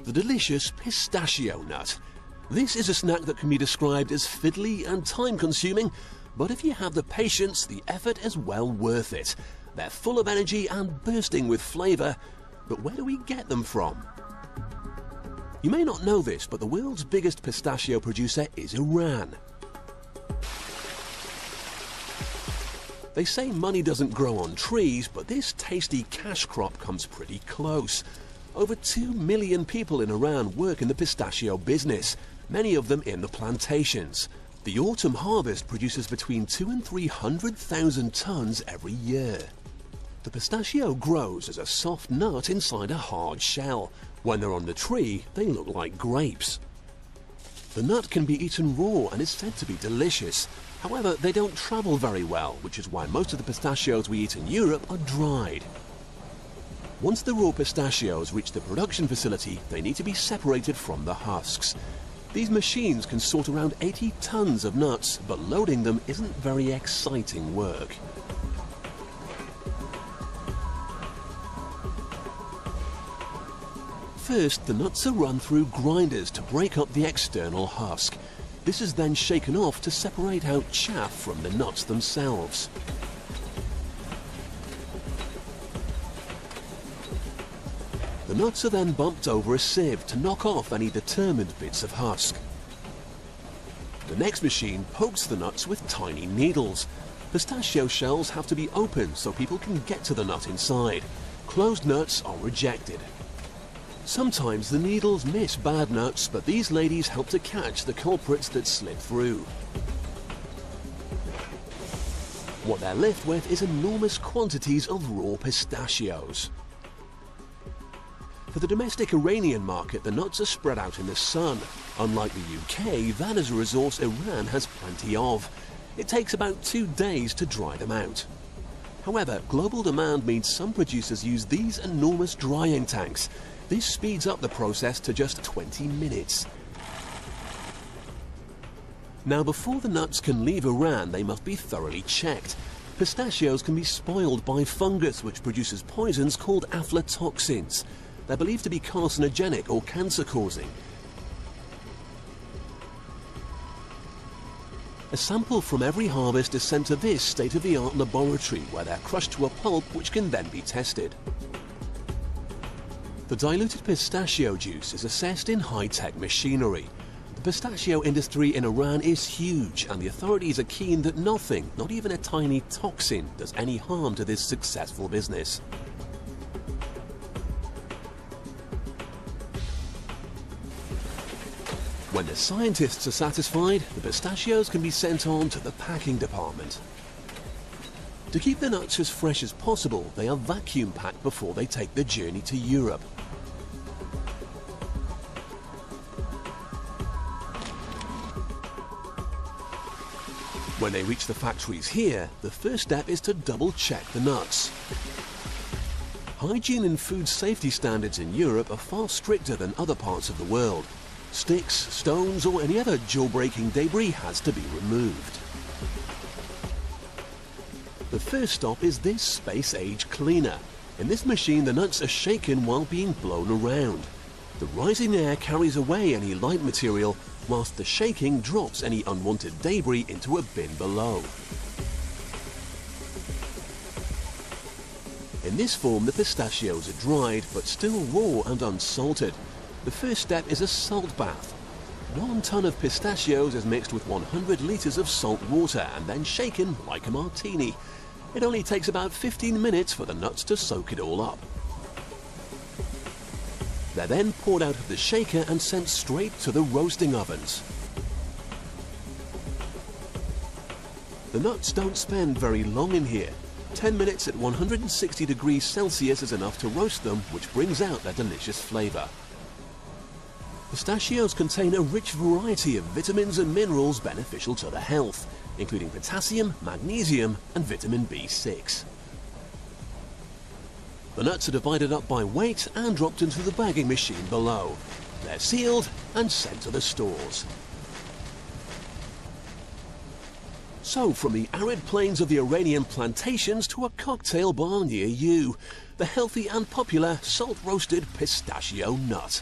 the delicious pistachio nut. This is a snack that can be described as fiddly and time-consuming, but if you have the patience, the effort is well worth it. They're full of energy and bursting with flavour, but where do we get them from? You may not know this, but the world's biggest pistachio producer is Iran. They say money doesn't grow on trees, but this tasty cash crop comes pretty close. Over 2 million people in Iran work in the pistachio business, many of them in the plantations. The autumn harvest produces between 200,000 and 300,000 tons every year. The pistachio grows as a soft nut inside a hard shell. When they're on the tree, they look like grapes. The nut can be eaten raw and is said to be delicious. However, they don't travel very well, which is why most of the pistachios we eat in Europe are dried. Once the raw pistachios reach the production facility, they need to be separated from the husks. These machines can sort around 80 tons of nuts, but loading them isn't very exciting work. First, the nuts are run through grinders to break up the external husk. This is then shaken off to separate out chaff from the nuts themselves. The nuts are then bumped over a sieve to knock off any determined bits of husk. The next machine pokes the nuts with tiny needles. Pistachio shells have to be opened so people can get to the nut inside. Closed nuts are rejected. Sometimes the needles miss bad nuts, but these ladies help to catch the culprits that slid through. What they're left with is enormous quantities of raw pistachios. For the domestic Iranian market, the nuts are spread out in the sun. Unlike the UK, that is a resource Iran has plenty of. It takes about 2 days to dry them out. However, global demand means some producers use these enormous drying tanks. This speeds up the process to just 20 minutes. Now, before the nuts can leave Iran, they must be thoroughly checked. Pistachios can be spoiled by fungus, which produces poisons called aflatoxins. They're believed to be carcinogenic or cancer-causing. A sample from every harvest is sent to this state-of-the-art laboratory, where they're crushed to a pulp which can then be tested. The diluted pistachio juice is assessed in high-tech machinery. The pistachio industry in Iran is huge, and the authorities are keen that nothing, not even a tiny toxin, does any harm to this successful business. When the scientists are satisfied, the pistachios can be sent on to the packing department. To keep the nuts as fresh as possible, they are vacuum packed before they take the journey to Europe. When they reach the factories here, the first step is to double check the nuts. Hygiene and food safety standards in Europe are far stricter than other parts of the world. Sticks, stones, or any other jaw-breaking debris has to be removed. The first stop is this space-age cleaner. In this machine, the nuts are shaken while being blown around. The rising air carries away any light material, whilst the shaking drops any unwanted debris into a bin below. In this form, the pistachios are dried, but still raw and unsalted. The first step is a salt bath. 1 ton of pistachios is mixed with 100 litres of salt water and then shaken like a martini. It only takes about 15 minutes for the nuts to soak it all up. They're then poured out of the shaker and sent straight to the roasting ovens. The nuts don't spend very long in here. 10 minutes at 160 degrees Celsius is enough to roast them, which brings out their delicious flavour. Pistachios contain a rich variety of vitamins and minerals beneficial to the health, including potassium, magnesium, and vitamin B6. The nuts are divided up by weight and dropped into the bagging machine below. They're sealed and sent to the stores. So, from the arid plains of the Iranian plantations to a cocktail bar near you, the healthy and popular salt-roasted pistachio nut.